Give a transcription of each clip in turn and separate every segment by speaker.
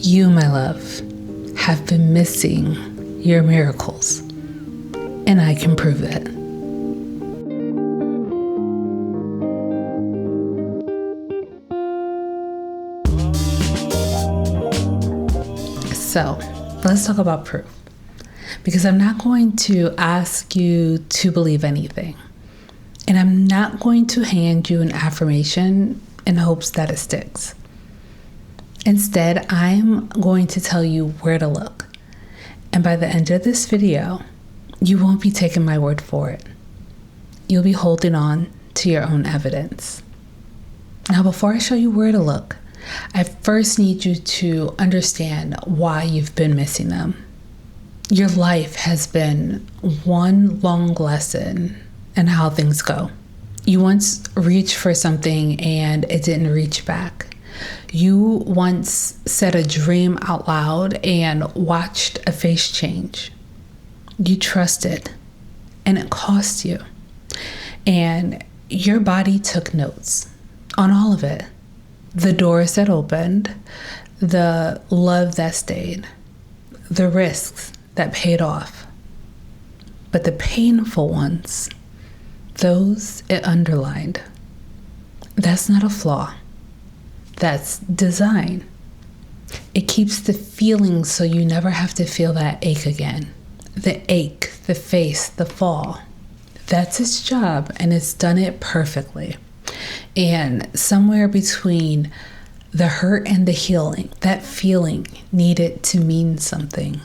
Speaker 1: You, my love, have been missing your miracles, and I can prove it. So, let's talk about proof. Because I'm not going to ask you to believe anything. And I'm not going to hand you an affirmation in hopes that it sticks. Instead, I'm going to tell you where to look. And by the end of this video, you won't be taking my word for it. You'll be holding on to your own evidence. Now, before I show you where to look, I first need you to understand why you've been missing them. Your life has been one long lesson in how things go. You once reached for something and it didn't reach back. You once said a dream out loud and watched a face change. You trusted and it cost you. And your body took notes on all of it. The doors that opened, the love that stayed, the risks that paid off. But the painful ones, those it underlined. That's not a flaw. That's design. It keeps the feeling so you never have to feel that ache again. The ache, the face, the fall. That's its job, and it's done it perfectly. And somewhere between the hurt and the healing, that feeling needed to mean something.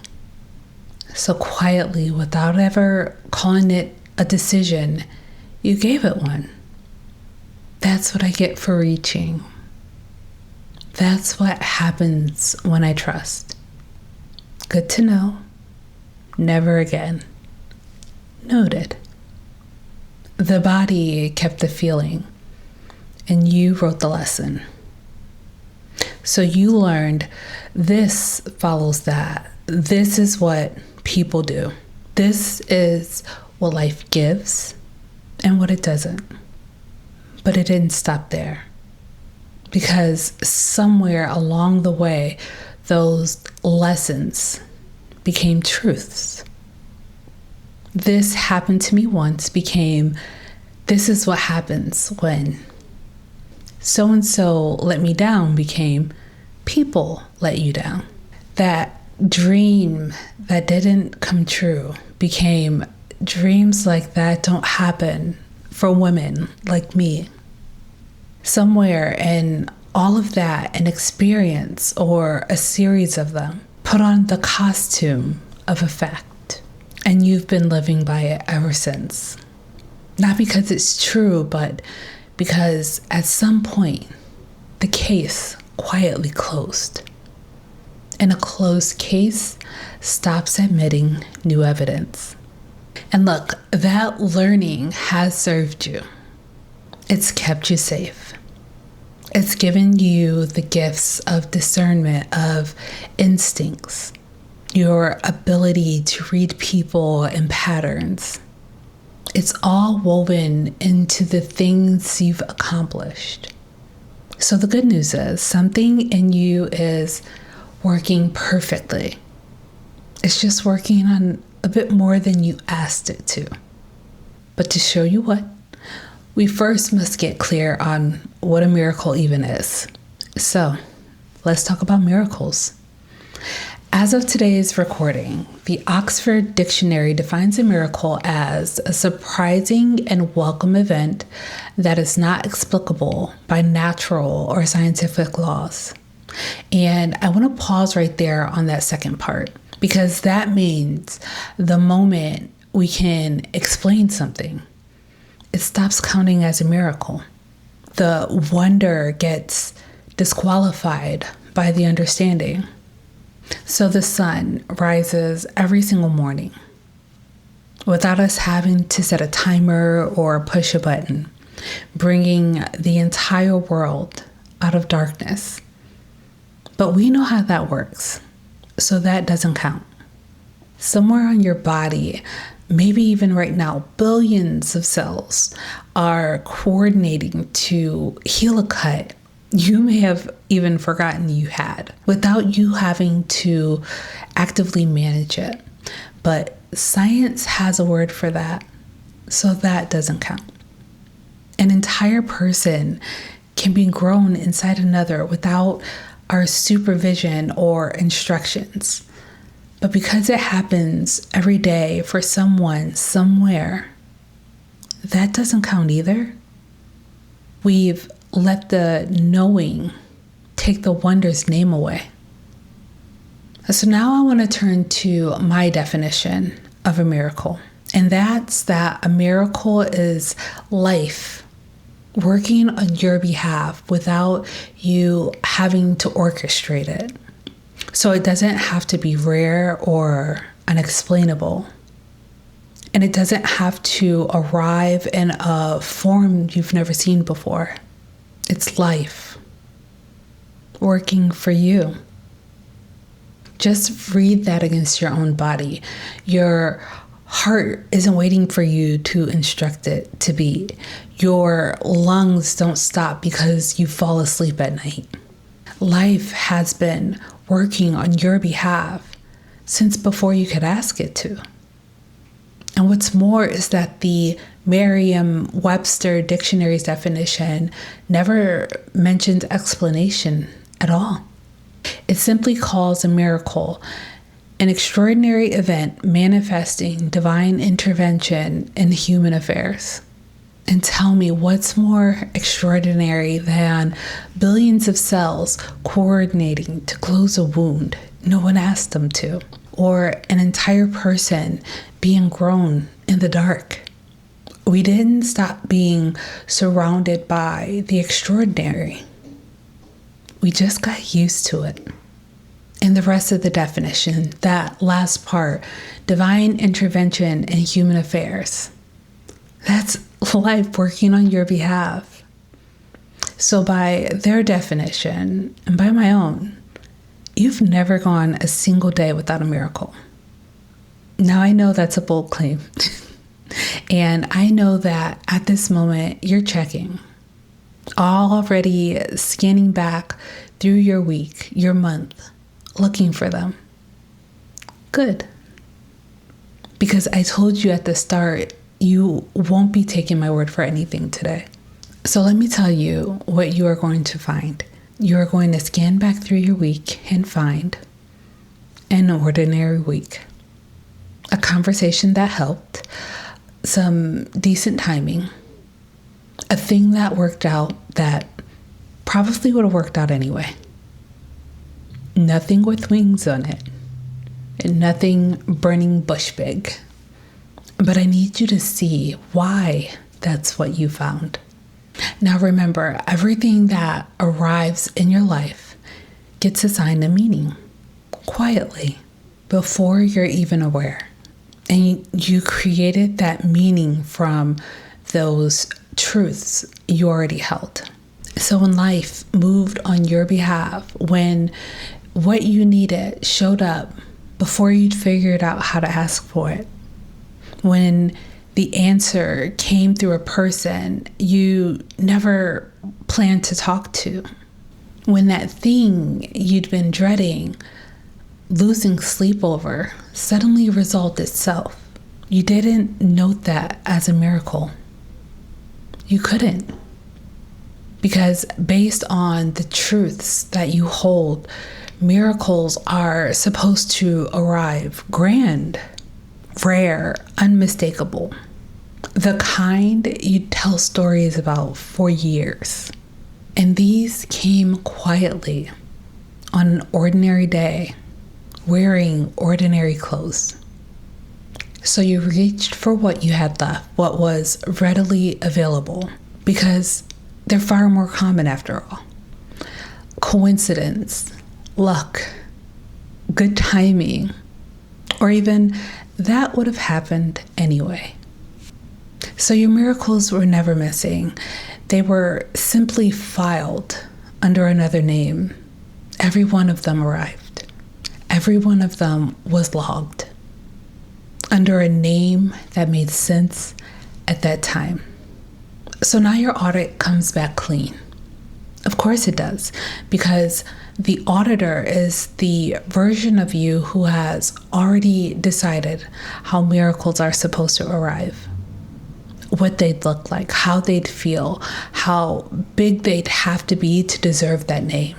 Speaker 1: So quietly, without ever calling it a decision, you gave it one. That's what I get for reaching. That's what happens when I trust. Good to know. Never again. Noted. The body kept the feeling, and you wrote the lesson. So you learned this follows that. This is what people do. This is what life gives and what it doesn't. But it didn't stop there. Because somewhere along the way, those lessons became truths. This happened to me once became, this is what happens when so-and-so let me down became, people let you down. That dream that didn't come true became, dreams like that don't happen for women like me. Somewhere in all of that, an experience or a series of them put on the costume of a fact, and you've been living by it ever since. Not because it's true, but because at some point the case quietly closed. And a closed case stops admitting new evidence. And look, that learning has served you. It's kept you safe. It's given you the gifts of discernment, of instincts, your ability to read people and patterns. It's all woven into the things you've accomplished. So the good news is something in you is working perfectly. It's just working on a bit more than you asked it to. But to show you what, we first must get clear on what a miracle even is. So let's talk about miracles. As of today's recording, the Oxford Dictionary defines a miracle as a surprising and welcome event that is not explicable by natural or scientific laws. And I want to pause right there on that second part, because that means the moment we can explain something, it stops counting as a miracle. The wonder gets disqualified by the understanding. So the sun rises every single morning without us having to set a timer or push a button, bringing the entire world out of darkness. But we know how that works, so that doesn't count. Somewhere on your body, maybe even right now, billions of cells are coordinating to heal a cut you may have even forgotten you had without you having to actively manage it. But science has a word for that, so that doesn't count. An entire person can be grown inside another without our supervision or instructions. But because it happens every day for someone, somewhere, that doesn't count either. We've let the knowing take the wonder's name away. So now I want to turn to my definition of a miracle. And that's that a miracle is life working on your behalf without you having to orchestrate it. So it doesn't have to be rare or unexplainable. And it doesn't have to arrive in a form you've never seen before. It's life working for you. Just read that against your own body. Your heart isn't waiting for you to instruct it to beat. Your lungs don't stop because you fall asleep at night. Life has been working on your behalf since before you could ask it to. And what's more is that the Merriam-Webster dictionary's definition never mentions explanation at all. It simply calls a miracle an extraordinary event manifesting divine intervention in human affairs. And tell me, what's more extraordinary than billions of cells coordinating to close a wound no one asked them to? Or an entire person being grown in the dark? We didn't stop being surrounded by the extraordinary. We just got used to it. And the rest of the definition, that last part, divine intervention in human affairs, that's life working on your behalf. So by their definition, and by my own, you've never gone a single day without a miracle. Now I know that's a bold claim. And I know that at this moment you're checking, already scanning back through your week, your month, looking for them. Good. Because I told you at the start, you won't be taking my word for anything today. So let me tell you what you are going to find. You are going to scan back through your week and find an ordinary week. A conversation that helped, some decent timing, a thing that worked out that probably would have worked out anyway. Nothing with wings on it, and nothing burning bush big. But I need you to see why that's what you found. Now remember, everything that arrives in your life gets assigned a meaning quietly before you're even aware. And you created that meaning from those truths you already held. So when life moved on your behalf, when what you needed showed up before you'd figured out how to ask for it, when the answer came through a person you never planned to talk to, when that thing you'd been dreading, losing sleep over, suddenly resolved itself, you didn't note that as a miracle. You couldn't. Because based on the truths that you hold, miracles are supposed to arrive grand, rare, unmistakable. The kind you tell stories about for years. And these came quietly on an ordinary day, wearing ordinary clothes. So you reached for what you had left, what was readily available, because they're far more common after all. Coincidence, luck, good timing, or even that would have happened anyway. So your miracles were never missing. They were simply filed under another name. Every one of them arrived. Every one of them was logged under a name that made sense at that time. So now your audit comes back clean. Of course it does, because the auditor is the version of you who has already decided how miracles are supposed to arrive, what they'd look like, how they'd feel, how big they'd have to be to deserve that name.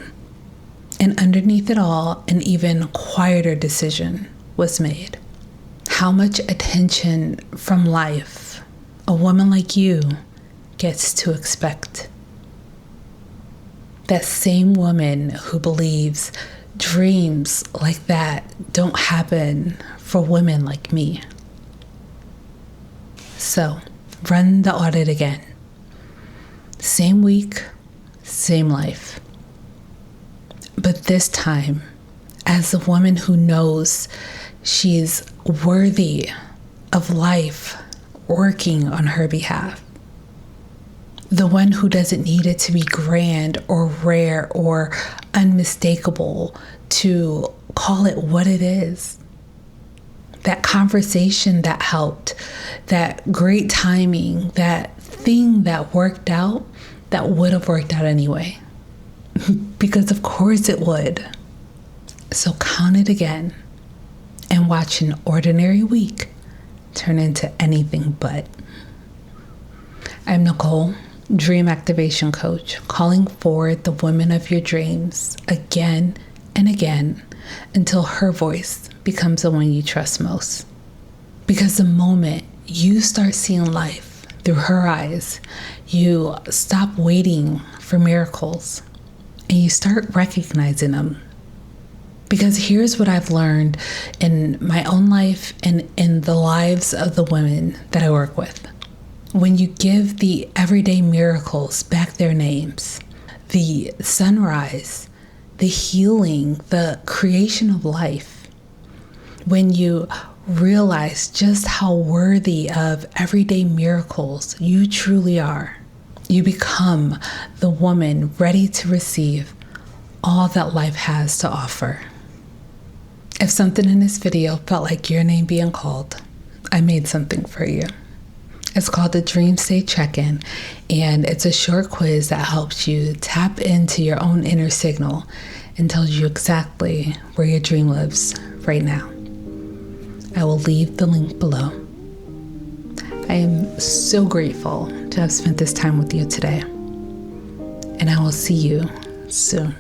Speaker 1: And underneath it all, an even quieter decision was made. How much attention from life a woman like you gets to expect. That same woman who believes dreams like that don't happen for women like me. So, run the audit again. Same week, same life. But this time, as a woman who knows she's worthy of life working on her behalf. The one who doesn't need it to be grand or rare or unmistakable to call it what it is. That conversation that helped, that great timing, that thing that worked out, that would have worked out anyway. Because of course it would. So count it again and watch an ordinary week turn into anything but. I'm Nicole, Dream Activation Coach, calling forward the woman of your dreams again and again until her voice becomes the one you trust most. Because the moment you start seeing life through her eyes, you stop waiting for miracles and you start recognizing them. Because here's what I've learned in my own life and in the lives of the women that I work with. When you give the everyday miracles back their names, the sunrise, the healing, the creation of life, when you realize just how worthy of everyday miracles you truly are, you become the woman ready to receive all that life has to offer. If something in this video felt like your name being called, I made something for you. It's called the Dream State Check-In, and it's a short quiz that helps you tap into your own inner signal and tells you exactly where your dream lives right now. I will leave the link below. I am so grateful to have spent this time with you today, and I will see you soon.